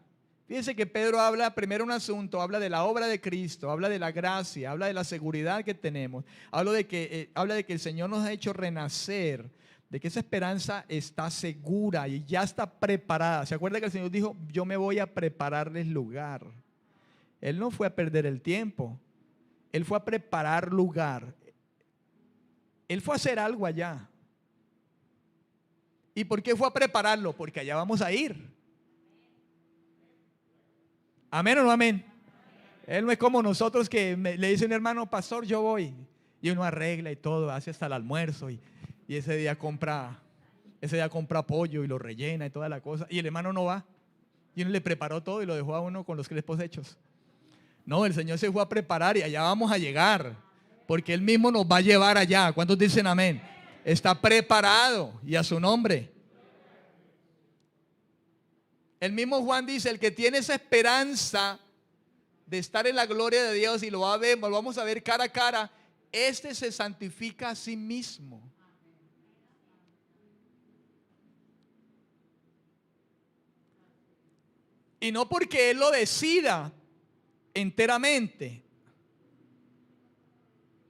Fíjense que Pedro habla primero un asunto, habla de la obra de Cristo, habla de la gracia, habla de la seguridad que tenemos, habla de que el Señor nos ha hecho renacer, de que esa esperanza está segura y ya está preparada. ¿Se acuerda que el Señor dijo, yo me voy a prepararles lugar? Él no fue a perder el tiempo, Él fue a preparar lugar. Él fue a hacer algo allá. ¿Y por qué fue a prepararlo? Porque allá vamos a ir. ¿Amén o no amén? Él no es como nosotros que le dice un hermano, pastor, yo voy. Y uno arregla y todo, hace hasta el almuerzo y ese día compra pollo y lo rellena y toda la cosa. Y el hermano no va. Y uno le preparó todo y lo dejó a uno con los crespos hechos. No, el Señor se fue a preparar y allá vamos a llegar. Porque Él mismo nos va a llevar allá. ¿Cuántos dicen amén? Está preparado y a su nombre. El mismo Juan dice, el que tiene esa esperanza de estar en la gloria de Dios y lo vamos a ver cara a cara, este se santifica a sí mismo. Y no porque Él lo decida enteramente.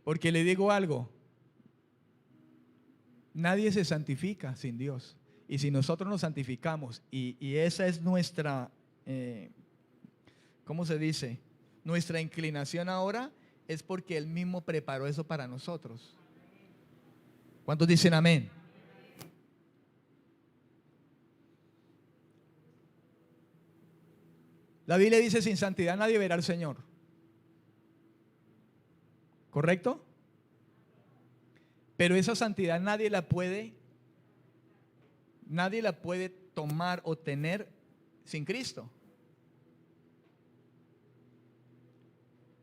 Porque le digo algo, nadie se santifica sin Dios. Y si nosotros nos santificamos y esa es nuestra, ¿cómo se dice? Nuestra inclinación ahora es porque Él mismo preparó eso para nosotros. ¿Cuántos dicen amén? La Biblia dice, sin santidad nadie verá al Señor. ¿Correcto? Pero esa santidad nadie la puede tomar o tener sin Cristo.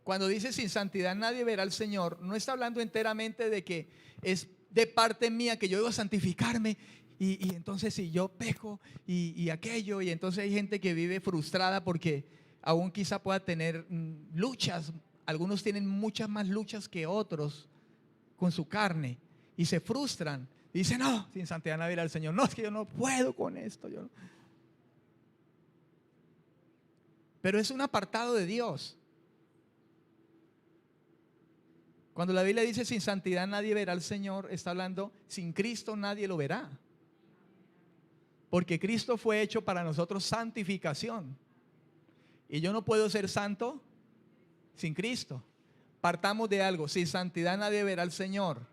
Cuando dice sin santidad nadie verá al Señor, no está hablando enteramente de que es de parte mía que yo debo santificarme y entonces si yo peco y aquello, y entonces hay gente que vive frustrada porque aún quizá pueda tener luchas. Algunos tienen muchas más luchas que otros con su carne y se frustran. Y dicen, no, sin santidad nadie verá al Señor. No, es que yo no puedo con esto. Pero es un apartado de Dios. Cuando la Biblia dice sin santidad nadie verá al Señor, está hablando sin Cristo nadie lo verá. Porque Cristo fue hecho para nosotros santificación. Y yo no puedo ser santo sin Cristo. Partamos de algo, sin santidad nadie verá al Señor.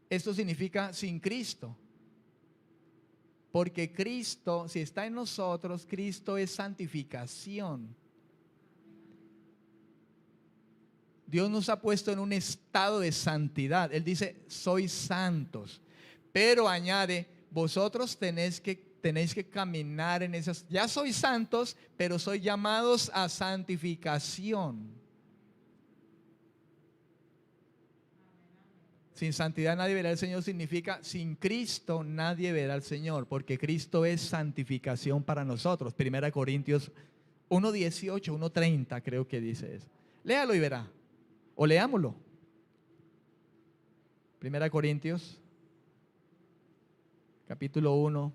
Esto significa sin Cristo. Porque Cristo, si está en nosotros, Cristo es santificación. Dios nos ha puesto en un estado de santidad. Él dice, sois santos. Pero añade, vosotros tenéis que caminar en esas. Ya sois santos, pero sois llamados a santificación. Sin santidad nadie verá al Señor significa sin Cristo nadie verá al Señor, porque Cristo es santificación para nosotros. 1 Corintios 1:18, 1:30 creo que dice eso. Léalo y verá. O leámoslo. 1 Corintios capítulo 1,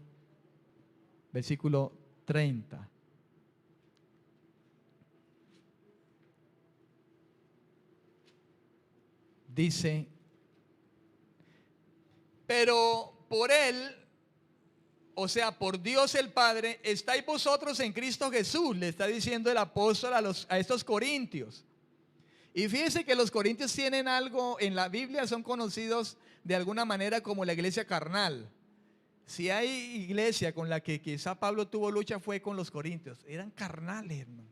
versículo 30. Dice, pero por Él, o sea, por Dios el Padre, estáis vosotros en Cristo Jesús, le está diciendo el apóstol a estos corintios. Y fíjense que los corintios tienen algo, en la Biblia son conocidos de alguna manera como la iglesia carnal. Si hay iglesia con la que quizá Pablo tuvo lucha fue con los corintios, eran carnales, hermano.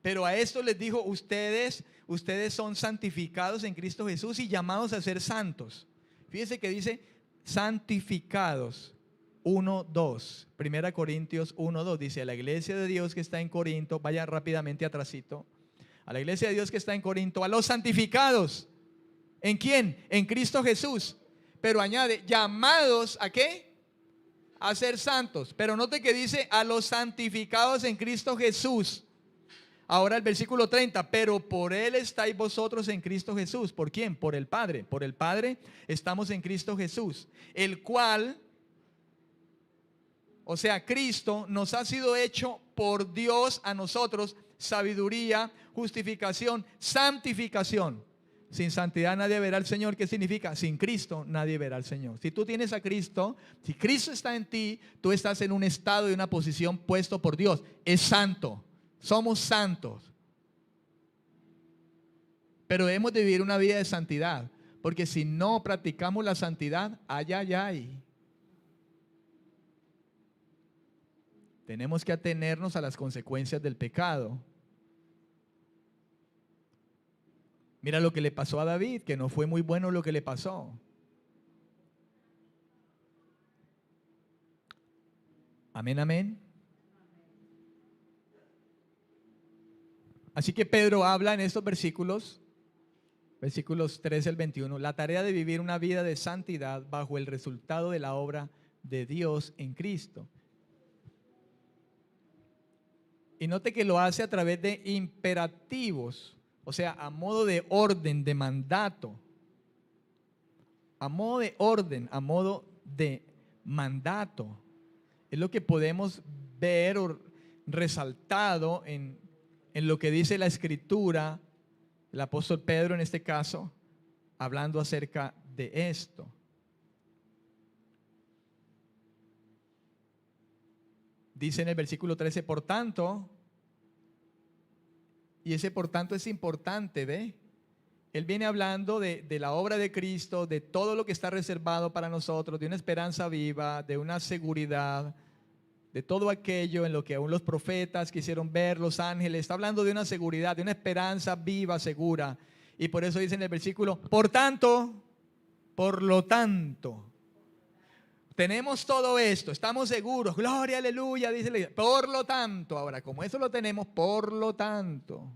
Pero a esto les dijo, ustedes son santificados en Cristo Jesús y llamados a ser santos. Fíjense que dice santificados 1:2. 1 Corintios 1:2 dice, a la iglesia de Dios que está en Corinto, vaya rápidamente atrasito, a la iglesia de Dios que está en Corinto, a los santificados. ¿En quién? En Cristo Jesús. Pero añade, llamados ¿a qué? A ser santos. Pero note que dice a los santificados en Cristo Jesús. Ahora el versículo 30, pero por Él estáis vosotros en Cristo Jesús. ¿Por quién? Por el Padre. Por el Padre estamos en Cristo Jesús, el cual, o sea, Cristo nos ha sido hecho por Dios a nosotros sabiduría, justificación, santificación. Sin santidad nadie verá al Señor. ¿Qué significa? Sin Cristo nadie verá al Señor. Si tú tienes a Cristo, si Cristo está en ti, tú estás en un estado y una posición puesto por Dios. Es santo. Somos santos. Pero hemos de vivir una vida de santidad. Porque si no practicamos la santidad, ay, ay, ay. Tenemos que atenernos a las consecuencias del pecado. Mira lo que le pasó a David, que no fue muy bueno lo que le pasó. Amén, amén. Así que Pedro habla en estos versículos 13 al 21, la tarea de vivir una vida de santidad bajo el resultado de la obra de Dios en Cristo. Y note que lo hace a través de imperativos, o sea, a modo de orden, de mandato. A modo de orden, a modo de mandato. Es lo que podemos ver o resaltado en lo que dice la Escritura, el apóstol Pedro en este caso, hablando acerca de esto. Dice en el versículo 13, por tanto, y ese por tanto es importante, ¿ve? Él viene hablando de la obra de Cristo, de todo lo que está reservado para nosotros, de una esperanza viva, de una seguridad, de todo aquello en lo que aún los profetas quisieron ver, los ángeles. Está hablando de una seguridad, de una esperanza viva, segura. Y por eso dice en el versículo, por tanto, por lo tanto, tenemos todo esto, estamos seguros, gloria, aleluya, dice la iglesia. Por lo tanto, ahora como eso lo tenemos, por lo tanto,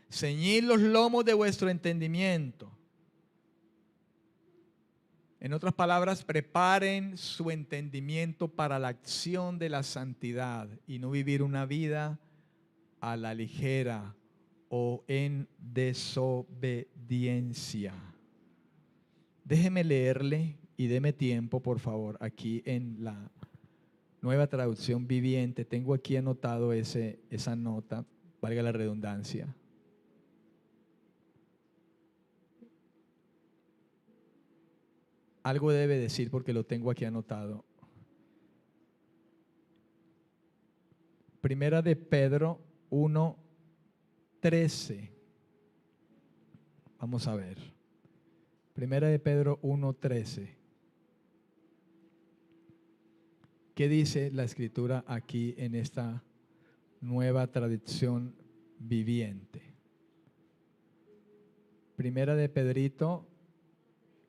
ceñid los lomos de vuestro entendimiento. En otras palabras, preparen su entendimiento para la acción de la santidad y no vivir una vida a la ligera o en desobediencia. Déjeme leerle y deme tiempo, por favor, aquí en la Nueva Traducción Viviente. Tengo aquí anotado esa nota, valga la redundancia. Algo debe decir porque lo tengo aquí anotado. Primera de Pedro 1:13. Vamos a ver. Primera de Pedro 1:13. ¿Qué dice la Escritura aquí en esta nueva traducción viviente? Primera de Pedrito,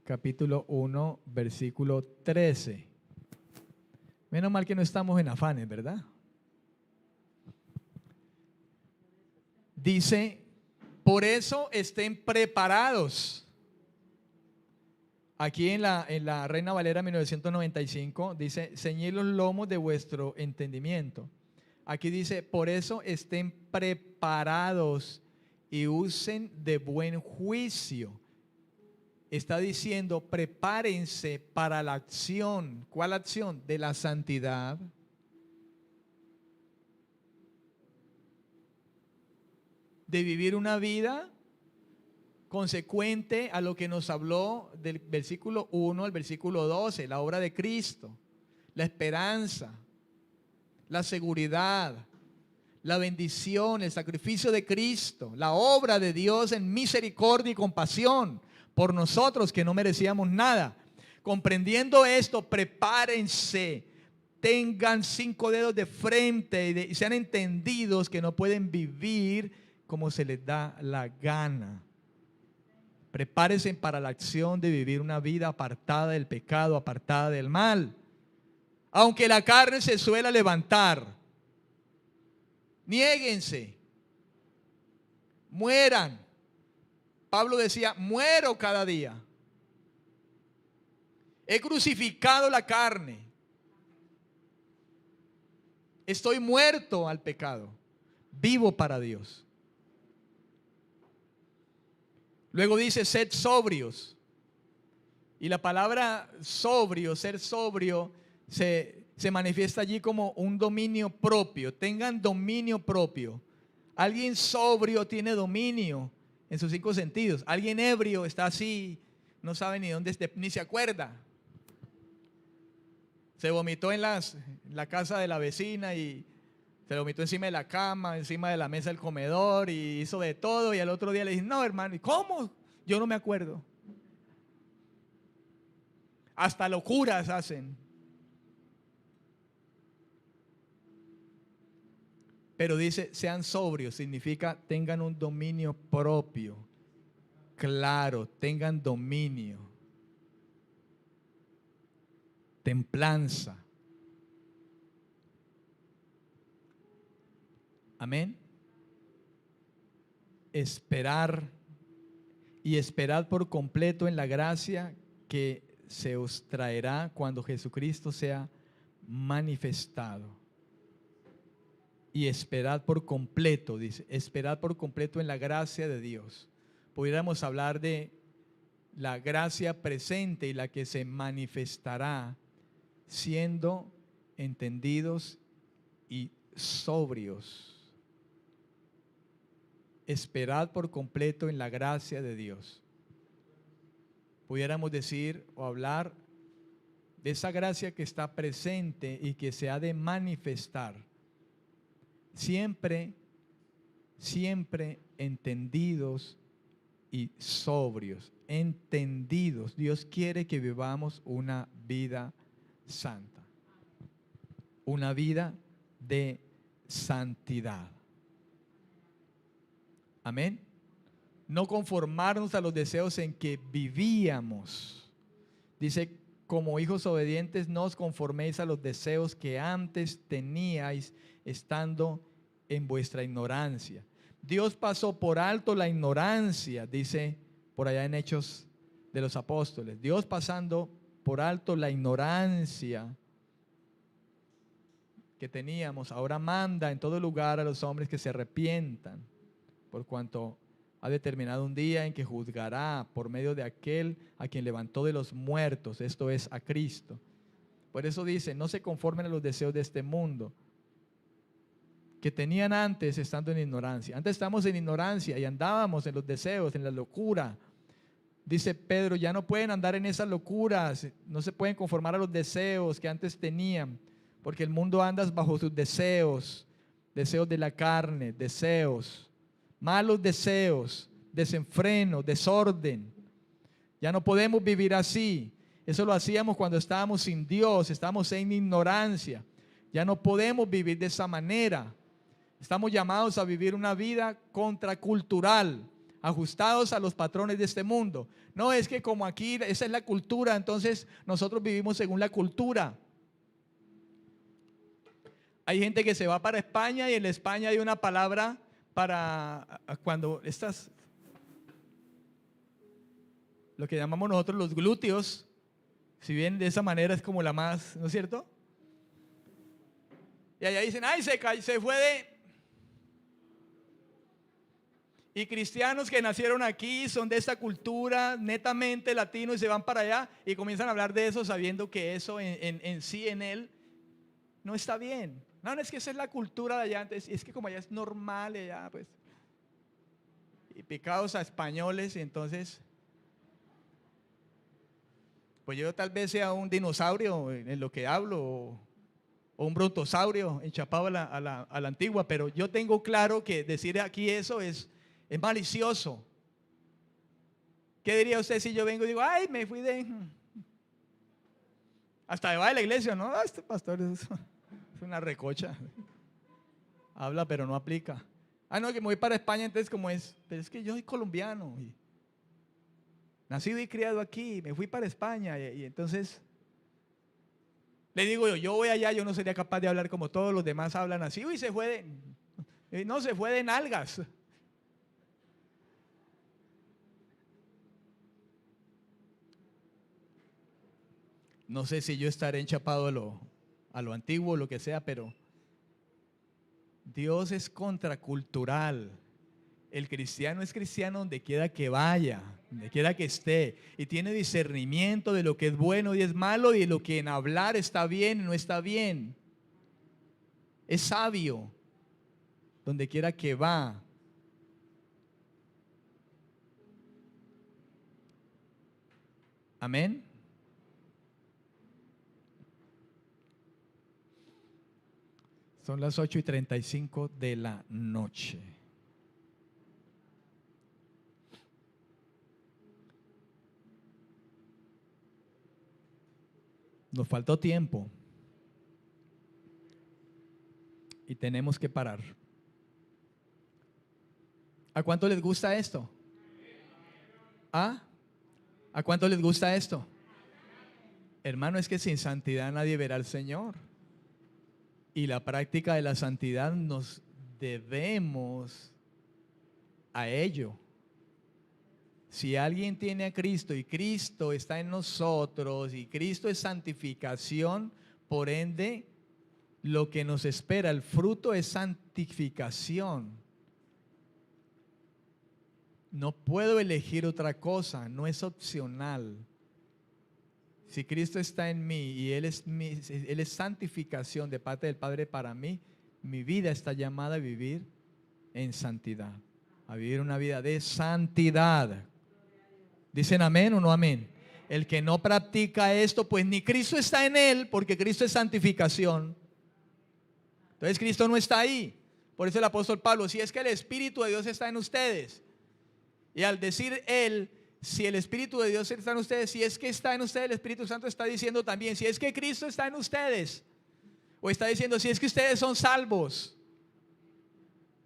capítulo 1, versículo 13. Menos mal que no estamos en afanes, ¿verdad? Dice, por eso estén preparados. Aquí en la Reina Valera 1995 dice, ceñid los lomos de vuestro entendimiento. Aquí dice, por eso estén preparados y usen de buen juicio. Está diciendo, prepárense para la acción. ¿Cuál acción? De la santidad. De vivir una vida consecuente a lo que nos habló del versículo 1 al versículo 12, la obra de Cristo, la esperanza, la seguridad, la bendición, el sacrificio de Cristo, la obra de Dios en misericordia y compasión por nosotros que no merecíamos nada. Comprendiendo esto, prepárense, tengan 5 dedos de frente y sean entendidos que no pueden vivir como se les da la gana. Prepárense para la acción de vivir una vida apartada del pecado, apartada del mal. Aunque la carne se suela levantar, niéguense, mueran. Pablo decía, muero cada día. He crucificado la carne. Estoy muerto al pecado. Vivo para Dios. Luego dice, sed sobrios. Y la palabra sobrio, ser sobrio, se manifiesta allí como un dominio propio. Tengan dominio propio. Alguien sobrio tiene dominio en sus 5 sentidos. Alguien ebrio está así, no sabe ni dónde, ni se acuerda. Se vomitó en la casa de la vecina y se lo vomitó encima de la cama, encima de la mesa del comedor y hizo de todo. Y al otro día le dije, no hermano, ¿y cómo? Yo no me acuerdo. Hasta locuras hacen. Pero dice, sean sobrios, significa tengan un dominio propio. Claro, tengan dominio. Templanza. Amén. Esperar y esperad por completo en la gracia que se os traerá cuando Jesucristo sea manifestado. Y esperad por completo, dice, esperad por completo en la gracia de Dios. Pudiéramos hablar de la gracia presente y la que se manifestará siendo entendidos y sobrios. Esperad por completo en la gracia de Dios. Pudiéramos decir o hablar de esa gracia que está presente y que se ha de manifestar. Siempre, siempre entendidos y sobrios. Entendidos. Dios quiere que vivamos una vida santa. Una vida de santidad. Amén. No conformarnos a los deseos en que vivíamos. Dice, como hijos obedientes, no os conforméis a los deseos que antes teníais estando en vuestra ignorancia. Dios pasó por alto la ignorancia, dice por allá en Hechos de los Apóstoles. Dios pasando por alto la ignorancia que teníamos, ahora manda en todo lugar a los hombres que se arrepientan, por cuanto ha determinado un día en que juzgará por medio de aquel a quien levantó de los muertos, esto es, a Cristo. Por eso dice, no se conformen a los deseos de este mundo, que tenían antes estando en ignorancia. Antes estábamos en ignorancia y andábamos en los deseos, en la locura. Dice Pedro, ya no pueden andar en esas locuras, no se pueden conformar a los deseos que antes tenían, porque el mundo anda bajo sus deseos, deseos de la carne, deseos, malos deseos, desenfreno, desorden. Ya no podemos vivir así. Eso lo hacíamos cuando estábamos sin Dios, estábamos en ignorancia. Ya no podemos vivir de esa manera. Estamos llamados a vivir una vida contracultural, ajustados a los patrones de este mundo. No es que como aquí esa es la cultura, entonces nosotros vivimos según la cultura. Hay gente que se va para España y en España hay una palabra para cuando estas, lo que llamamos nosotros los glúteos, si bien de esa manera es como la más, ¿no es cierto? Y allá dicen, ay, se fue de... Y cristianos que nacieron aquí, son de esta cultura netamente latino y se van para allá y comienzan a hablar de eso sabiendo que eso en sí, en él, no está bien. No, es que esa es la cultura de allá, es que como allá es normal allá, pues. Y picados a españoles y entonces, pues yo tal vez sea un dinosaurio en lo que hablo o un brontosaurio enchapado a la antigua, pero yo tengo claro que decir aquí eso es malicioso. ¿Qué diría usted si yo vengo y digo, ay, me fui de... Hasta va de la iglesia, no, este pastor es una recocha. Habla pero no aplica. Ah, no, que me voy para España, entonces como es, pero es que yo soy colombiano, nacido y criado aquí, me fui para España y entonces le digo yo voy allá, yo no sería capaz de hablar como todos los demás hablan así. Uy, se fue de... No, se fue de nalgas. No sé si yo estaré enchapado a lo antiguo, lo que sea, pero Dios es contracultural. El cristiano es cristiano donde quiera que vaya, donde quiera que esté, y tiene discernimiento de lo que es bueno y es malo, y de lo que en hablar está bien y no está bien. Es sabio donde quiera que va. Amén. Son las 8:35 de la noche. Nos faltó tiempo y tenemos que parar. ¿A cuánto les gusta esto? ¿Ah? ¿A cuánto les gusta esto? Hermano, es que sin santidad nadie verá al Señor. Y la práctica de la santidad nos debemos a ello. Si alguien tiene a Cristo y Cristo está en nosotros y Cristo es santificación, por ende, lo que nos espera, el fruto es santificación. No puedo elegir otra cosa, no es opcional. Si Cristo está en mí y Él es santificación de parte del Padre para mí, mi vida está llamada a vivir en santidad, a vivir una vida de santidad. ¿Dicen amén o no amén? El que no practica esto, pues ni Cristo está en él, porque Cristo es santificación. Entonces Cristo no está ahí. Por eso el apóstol Pablo, si es que el Espíritu de Dios está en ustedes, y al decir él, si el Espíritu de Dios está en ustedes, si es que está en ustedes, el Espíritu Santo está diciendo también, si es que Cristo está en ustedes, o está diciendo, si es que ustedes son salvos,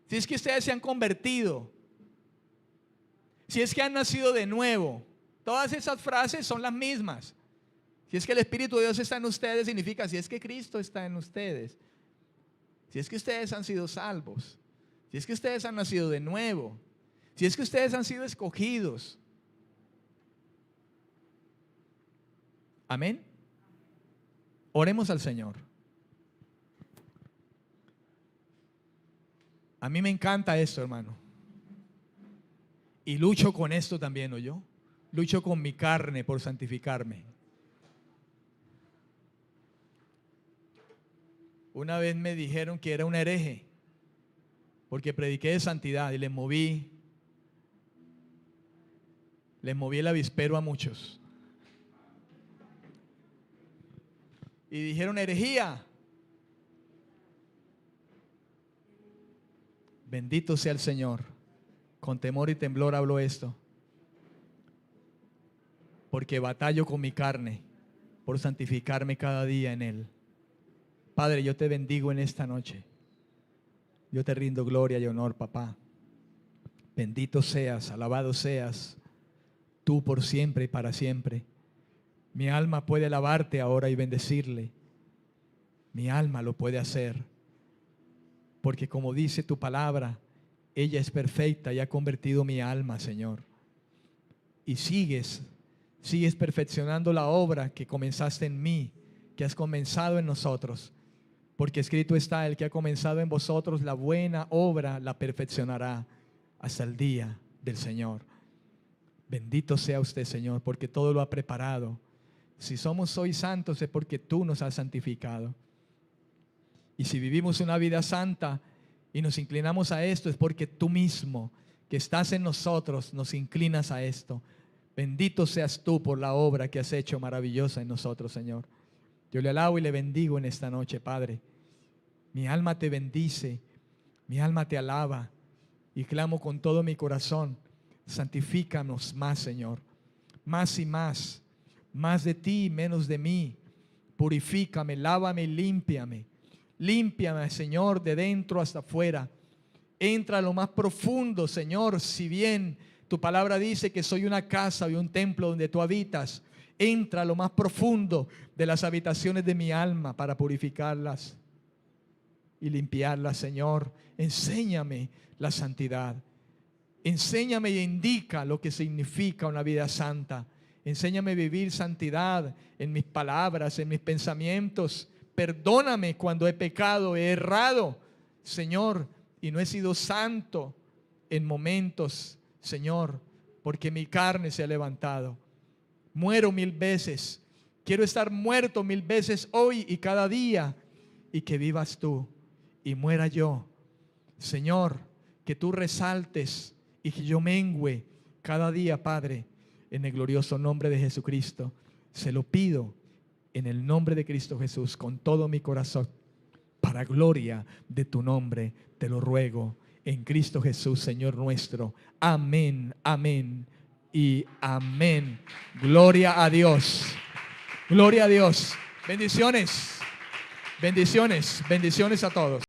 si es que ustedes se han convertido, si es que han nacido de nuevo. Todas esas frases son las mismas. Si es que el Espíritu de Dios está en ustedes, significa si es que Cristo está en ustedes, si es que ustedes han sido salvos, si es que ustedes han nacido de nuevo, si es que ustedes han sido escogidos. Amén. Oremos al Señor. A mí me encanta esto, hermano. Y lucho con esto también, ¿o yo? Lucho con mi carne por santificarme. Una vez me dijeron que era un hereje porque prediqué de santidad y les moví el avispero a muchos. Y dijeron herejía. Bendito sea el Señor. Con temor y temblor hablo esto. porque batallo con mi carne por santificarme cada día en Él. Padre, yo te bendigo en esta noche. Yo te rindo gloria y honor, papá. Bendito seas, alabado seas, tú por siempre y para siempre. Mi alma puede alabarte ahora y bendecirle. Mi alma lo puede hacer. Porque como dice tu palabra, ella es perfecta y ha convertido mi alma, Señor. Y sigues perfeccionando la obra que comenzaste en mí, que has comenzado en nosotros. Porque escrito está, el que ha comenzado en vosotros la buena obra la perfeccionará hasta el día del Señor. Bendito sea usted, Señor, porque todo lo ha preparado. Si somos hoy santos es porque tú nos has santificado. Y si vivimos una vida santa y nos inclinamos a esto, es porque tú mismo, que estás en nosotros, nos inclinas a esto. Bendito seas tú por la obra que has hecho maravillosa en nosotros, Señor. Yo le alabo y le bendigo en esta noche, Padre. Mi alma te bendice, mi alma te alaba y clamo con todo mi corazón. Santifícanos más, Señor. Más y más. Más de ti y menos de mí. Purifícame, lávame y límpiame. Límpiame, Señor, de dentro hasta afuera. Entra a lo más profundo, Señor. Si bien tu palabra dice que soy una casa y un templo donde tú habitas, entra a lo más profundo de las habitaciones de mi alma para purificarlas y limpiarlas, Señor. Enséñame la santidad. Enséñame y indica lo que significa una vida santa. Enséñame a vivir santidad en mis palabras, en mis pensamientos. Perdóname cuando he pecado, he errado, Señor, y no he sido santo en momentos, Señor, porque mi carne se ha levantado. Muero 1000 veces. Quiero estar muerto 1000 veces hoy y cada día, y que vivas tú y muera yo. Señor, que tú resaltes y que yo mengüe cada día, Padre, en el glorioso nombre de Jesucristo. Se lo pido en el nombre de Cristo Jesús, con todo mi corazón, para gloria de tu nombre, te lo ruego, en Cristo Jesús, Señor nuestro. Amén, amén y amén. Gloria a Dios. Gloria a Dios. Bendiciones. Bendiciones. Bendiciones a todos.